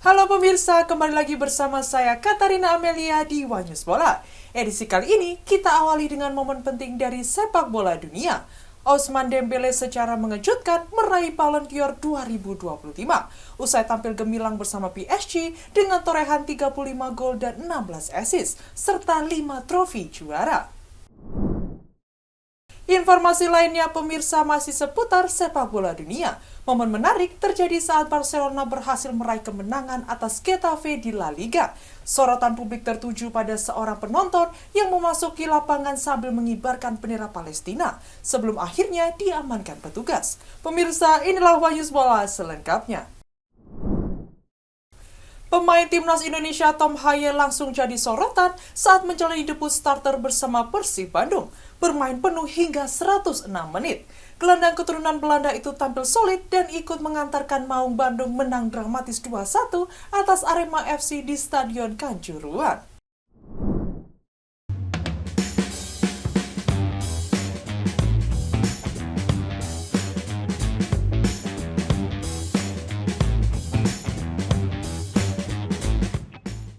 Halo pemirsa, kembali lagi bersama saya Katarina Amelia di Wanyus Bola. Edisi kali ini kita awali dengan momen penting dari sepak bola dunia. Ousmane Dembélé secara mengejutkan meraih Ballon d'Or 2025 usai tampil gemilang bersama PSG dengan torehan 35 gol dan 16 assist serta 5 trofi juara. Informasi lainnya pemirsa masih seputar sepak bola dunia. Momen menarik terjadi saat Barcelona berhasil meraih kemenangan atas Getafe di La Liga. Sorotan publik tertuju pada seorang penonton yang memasuki lapangan sambil mengibarkan bendera Palestina sebelum akhirnya diamankan petugas. Pemirsa, inilah Wanyus Bola selengkapnya. Pemain timnas Indonesia Tom Haye langsung jadi sorotan saat menjalani debut starter bersama Persib Bandung, bermain penuh hingga 106 menit. Gelandang keturunan Belanda itu tampil solid dan ikut mengantarkan Maung Bandung menang dramatis 2-1 atas Arema FC di Stadion Kanjuruhan.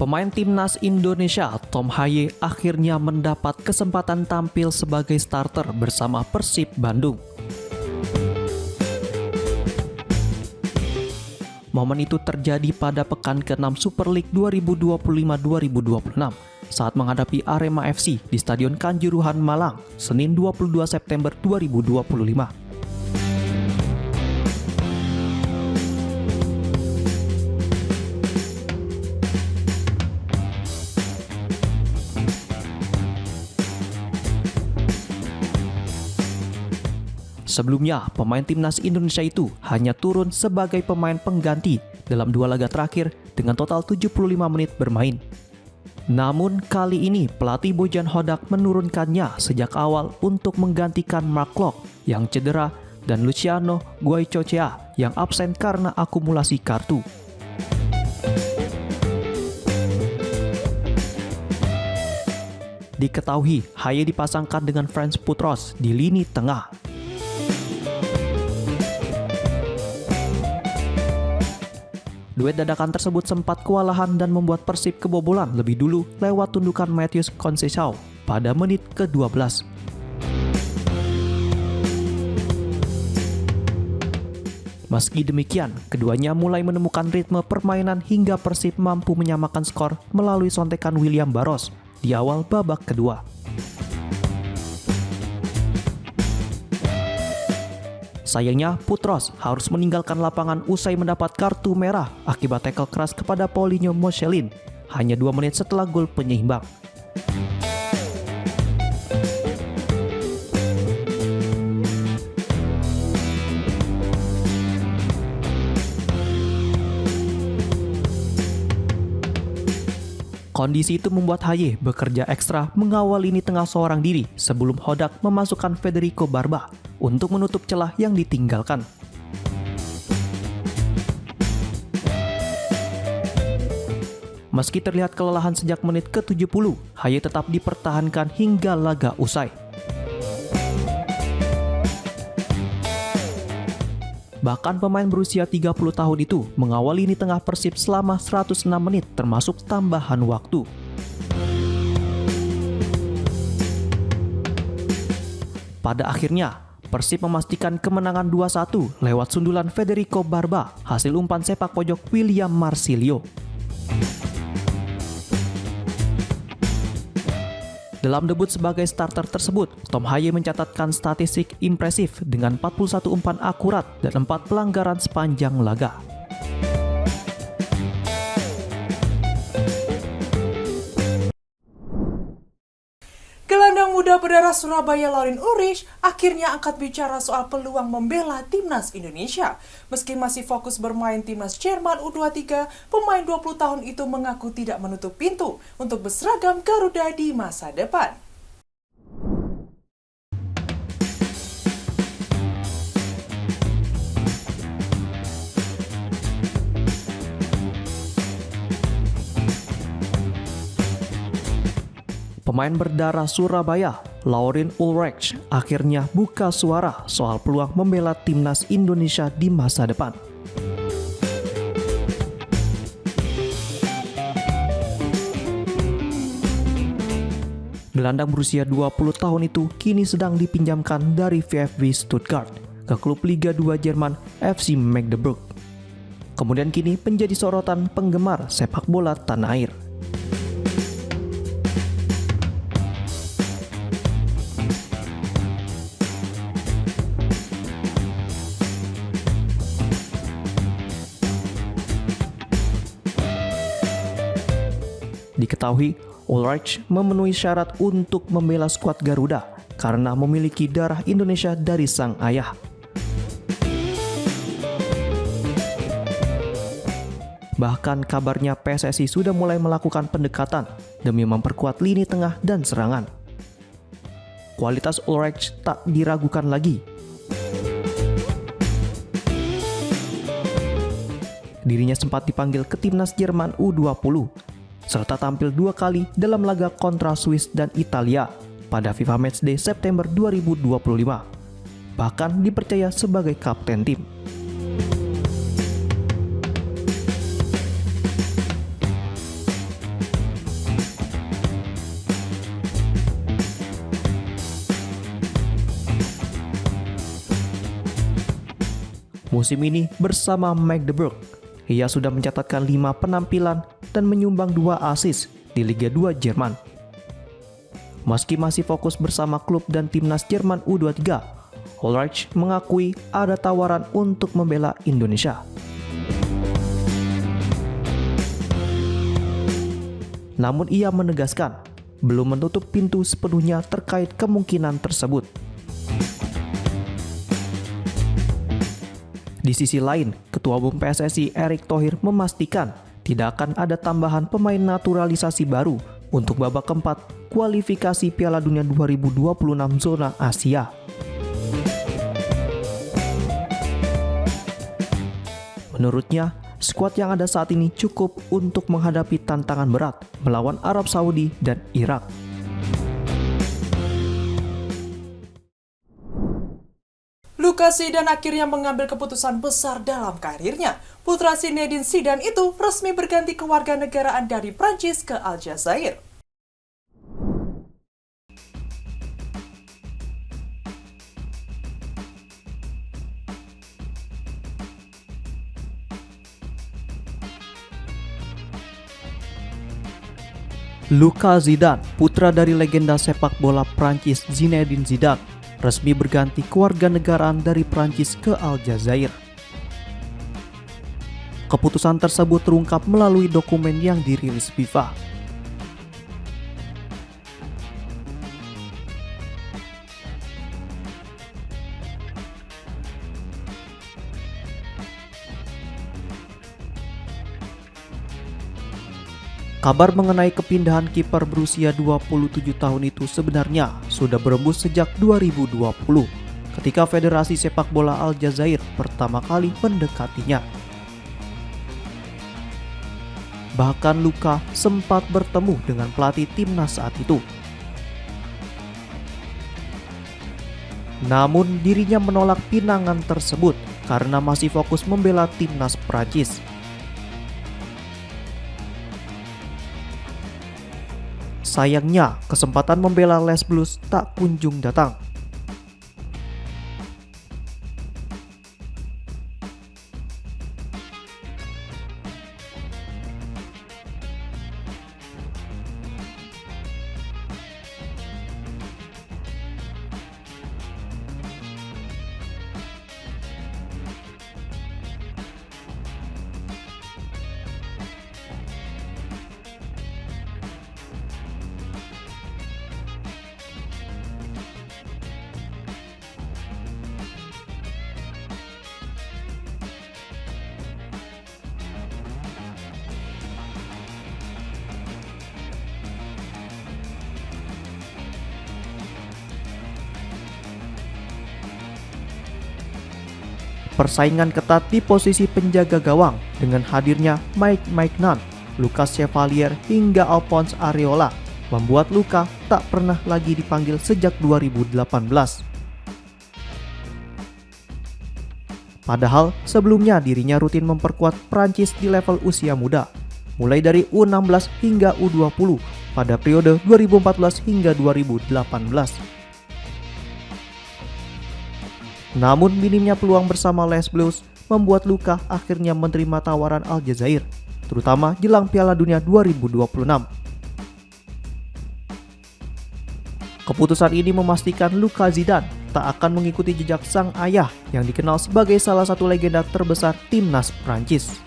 Pemain timnas Indonesia Tom Haye akhirnya mendapat kesempatan tampil sebagai starter bersama Persib Bandung. Momen itu terjadi pada pekan ke-6 Super League 2025-2026 saat menghadapi Arema FC di Stadion Kanjuruhan Malang, Senin 22 September 2025. Sebelumnya, pemain timnas Indonesia itu hanya turun sebagai pemain pengganti dalam 2 laga terakhir dengan total 75 menit bermain. Namun kali ini pelatih Bojan Hodak menurunkannya sejak awal untuk menggantikan Mark Klok yang cedera dan Luciano Goicoechea yang absen karena akumulasi kartu. Diketahui Haye dipasangkan dengan Franz Putros di lini tengah. Duet dadakan tersebut sempat kewalahan dan membuat Persib kebobolan lebih dulu lewat tundukan Matheus Conceição pada menit ke-12. Meski demikian, keduanya mulai menemukan ritme permainan hingga Persib mampu menyamakan skor melalui sontekan William Barros di awal babak kedua. Sayangnya, Putros harus meninggalkan lapangan usai mendapat kartu merah akibat tackle keras kepada Paulinho Mocelin hanya 2 menit setelah gol penyeimbang. Kondisi itu membuat Haye bekerja ekstra mengawal lini tengah seorang diri sebelum Hodak memasukkan Federico Barba untuk menutup celah yang ditinggalkan. Meski terlihat kelelahan sejak menit ke-70, Haye tetap dipertahankan hingga laga usai. Bahkan pemain berusia 30 tahun itu mengawal lini tengah Persib selama 106 menit termasuk tambahan waktu. Pada akhirnya, Persib memastikan kemenangan 2-1 lewat sundulan Federico Barba hasil umpan sepak pojok William Marsilio. Dalam debut sebagai starter tersebut, Tom Haye mencatatkan statistik impresif dengan 41 umpan akurat dan 4 pelanggaran sepanjang laga. Gelandang muda berdarah Surabaya Laurin Ulrich akhirnya angkat bicara soal peluang membela timnas Indonesia. Meski masih fokus bermain timnas Jerman U23, pemain 20 tahun itu mengaku tidak menutup pintu untuk berseragam Garuda di masa depan. Pemain berdarah Surabaya, Laurin Ulrich, akhirnya buka suara soal peluang membela timnas Indonesia di masa depan. Gelandang berusia 20 tahun itu kini sedang dipinjamkan dari VfB Stuttgart ke klub Liga 2 Jerman FC Magdeburg. Kemudian kini menjadi sorotan penggemar sepak bola tanah air. Diketahui, Ulreich memenuhi syarat untuk membela skuad Garuda karena memiliki darah Indonesia dari sang ayah. Bahkan kabarnya PSSI sudah mulai melakukan pendekatan demi memperkuat lini tengah dan serangan. Kualitas Ulreich tak diragukan lagi. Dirinya sempat dipanggil ke timnas Jerman U20 serta tampil 2 kali dalam laga kontra Swiss dan Italia pada FIFA Matchday September 2025. Bahkan dipercaya sebagai kapten tim. Musim ini bersama Magdeburg, ia sudah mencatatkan 5 penampilan dan menyumbang 2 assist di Liga 2 Jerman. Meski masih fokus bersama klub dan timnas Jerman U23, Ulreich mengakui ada tawaran untuk membela Indonesia. Namun ia menegaskan, belum menutup pintu sepenuhnya terkait kemungkinan tersebut. Di sisi lain, Ketua Umum PSSI Erick Thohir memastikan tidak akan ada tambahan pemain naturalisasi baru untuk babak keempat kualifikasi Piala Dunia 2026 zona Asia. Menurutnya, skuad yang ada saat ini cukup untuk menghadapi tantangan berat melawan Arab Saudi dan Irak. Lucas Zidane akhirnya mengambil keputusan besar dalam karirnya. Putra Zinedine Zidane itu resmi berganti kewarganegaraan dari Prancis ke Aljazair. Lucas Zidane, putra dari legenda sepak bola Prancis Zinedine Zidane, resmi berganti kewarganegaraan dari Prancis ke Aljazair. Keputusan tersebut terungkap melalui dokumen yang dirilis FIFA. Kabar mengenai kepindahan kiper berusia 27 tahun itu sebenarnya sudah berembus sejak 2020 ketika Federasi Sepak Bola Aljazair pertama kali mendekatinya. Bahkan Luka sempat bertemu dengan pelatih timnas saat itu. Namun dirinya menolak pinangan tersebut karena masih fokus membela timnas Prancis. Sayangnya, kesempatan membela Les Bleus tak kunjung datang. Persaingan ketat di posisi penjaga gawang dengan hadirnya Mike Maignan, Lucas Chevalier hingga Alphonse Areola membuat Luka tak pernah lagi dipanggil sejak 2018. Padahal sebelumnya dirinya rutin memperkuat Prancis di level usia muda, mulai dari U16 hingga U20 pada periode 2014 hingga 2018. Namun minimnya peluang bersama Les Bleus membuat Luka akhirnya menerima tawaran Aljazair, terutama jelang Piala Dunia 2026. Keputusan ini memastikan Luka Zidane tak akan mengikuti jejak sang ayah yang dikenal sebagai salah satu legenda terbesar timnas Prancis.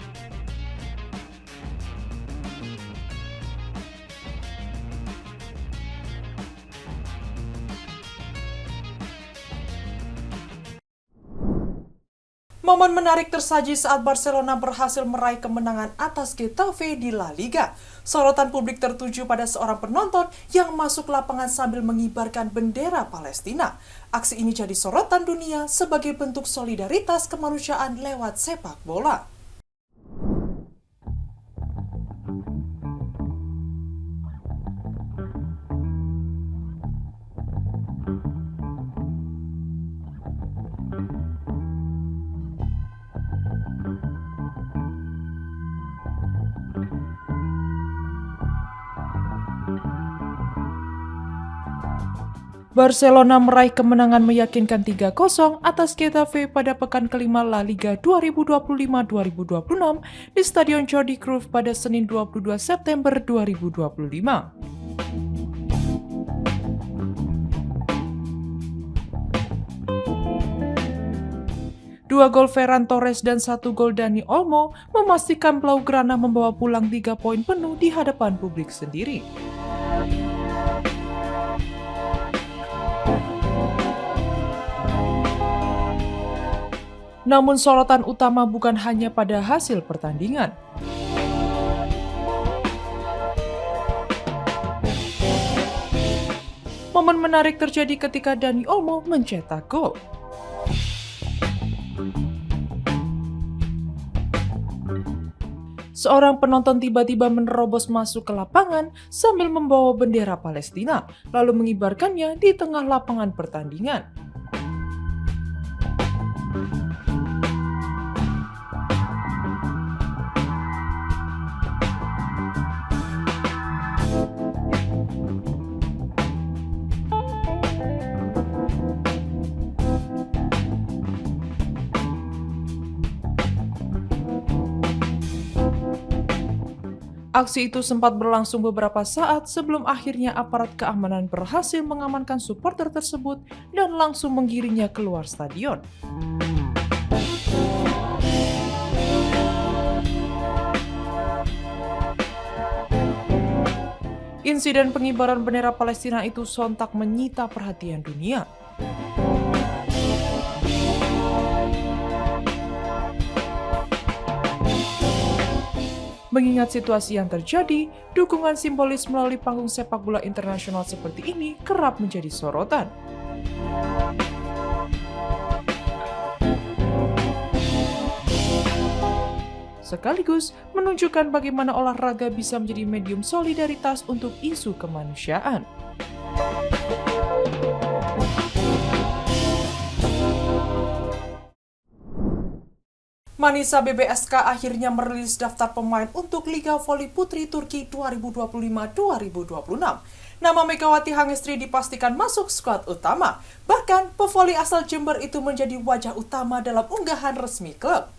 Momen menarik tersaji saat Barcelona berhasil meraih kemenangan atas Getafe di La Liga. Sorotan publik tertuju pada seorang penonton yang masuk lapangan sambil mengibarkan bendera Palestina. Aksi ini jadi sorotan dunia sebagai bentuk solidaritas kemanusiaan lewat sepak bola. Barcelona meraih kemenangan meyakinkan 3-0 atas Getafe pada pekan kelima La Liga 2025-2026 di Stadion Jordi Cruyff pada Senin 22 September 2025. Dua gol Ferran Torres dan 1 gol Dani Olmo memastikan Blaugrana membawa pulang 3 poin penuh di hadapan publik sendiri. Namun sorotan utama bukan hanya pada hasil pertandingan. Momen menarik terjadi ketika Dani Olmo mencetak gol. Seorang penonton tiba-tiba menerobos masuk ke lapangan sambil membawa bendera Palestina, lalu mengibarkannya di tengah lapangan pertandingan. Aksi itu sempat berlangsung beberapa saat sebelum akhirnya aparat keamanan berhasil mengamankan supporter tersebut dan langsung menggiringnya keluar stadion. Insiden pengibaran bendera Palestina itu sontak menyita perhatian dunia. Mengingat situasi yang terjadi, dukungan simbolis melalui panggung sepak bola internasional seperti ini kerap menjadi sorotan. Sekaligus menunjukkan bagaimana olahraga bisa menjadi medium solidaritas untuk isu kemanusiaan. Manisa BBSK akhirnya merilis daftar pemain untuk Liga Voli Putri Turki 2025-2026. Nama Megawati Hangestri dipastikan masuk skuad utama. Bahkan, pevoli asal Jember itu menjadi wajah utama dalam unggahan resmi klub.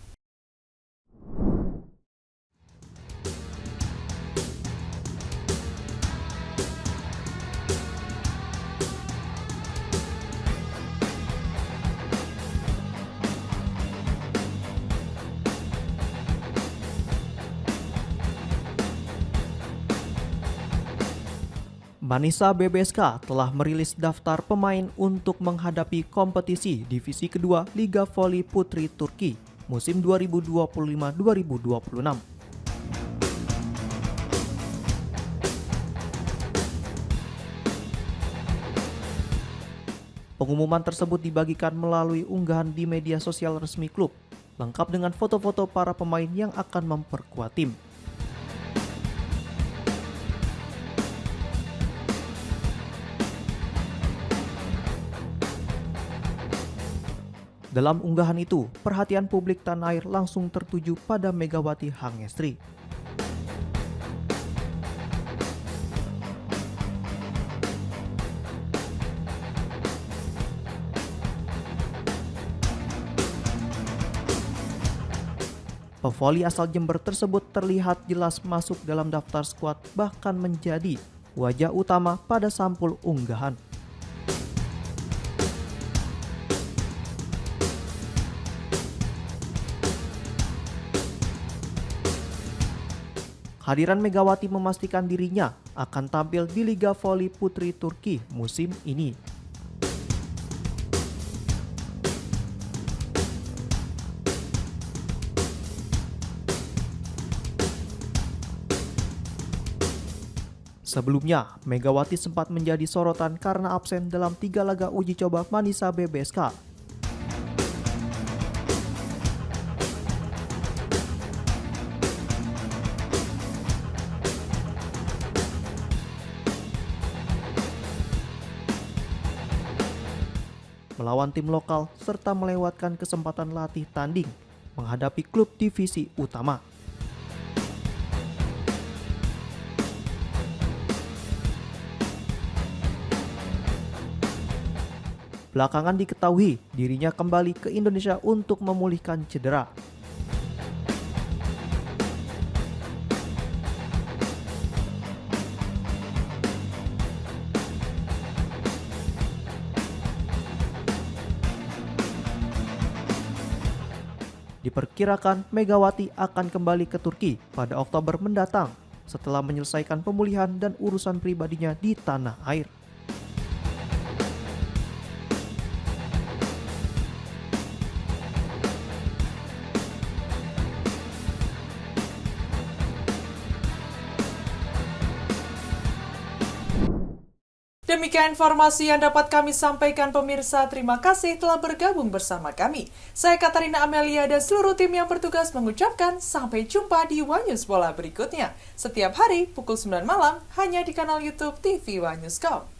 Manisa BBSK telah merilis daftar pemain untuk menghadapi kompetisi divisi kedua Liga Voli Putri Turki musim 2025-2026. Pengumuman tersebut dibagikan melalui unggahan di media sosial resmi klub, lengkap dengan foto-foto para pemain yang akan memperkuat tim. Dalam unggahan itu, perhatian publik tanah air langsung tertuju pada Megawati Hangestri. Pevoli asal Jember tersebut terlihat jelas masuk dalam daftar skuad bahkan menjadi wajah utama pada sampul unggahan. Kehadiran Megawati memastikan dirinya akan tampil di Liga Voli Putri Turki musim ini. Sebelumnya, Megawati sempat menjadi sorotan karena absen dalam 3 laga uji coba Manisa BBSK. Melawan tim lokal serta melewatkan kesempatan latih tanding menghadapi klub divisi utama. Belakangan diketahui dirinya kembali ke Indonesia untuk memulihkan cedera. Diperkirakan Megawati akan kembali ke Turki pada Oktober mendatang setelah menyelesaikan pemulihan dan urusan pribadinya di tanah air. Demikian informasi yang dapat kami sampaikan pemirsa. Terima kasih telah bergabung bersama kami. Saya Katarina Amelia dan seluruh tim yang bertugas mengucapkan sampai jumpa di One News Bola berikutnya. Setiap hari pukul 9 malam hanya di kanal YouTube TV One News.com.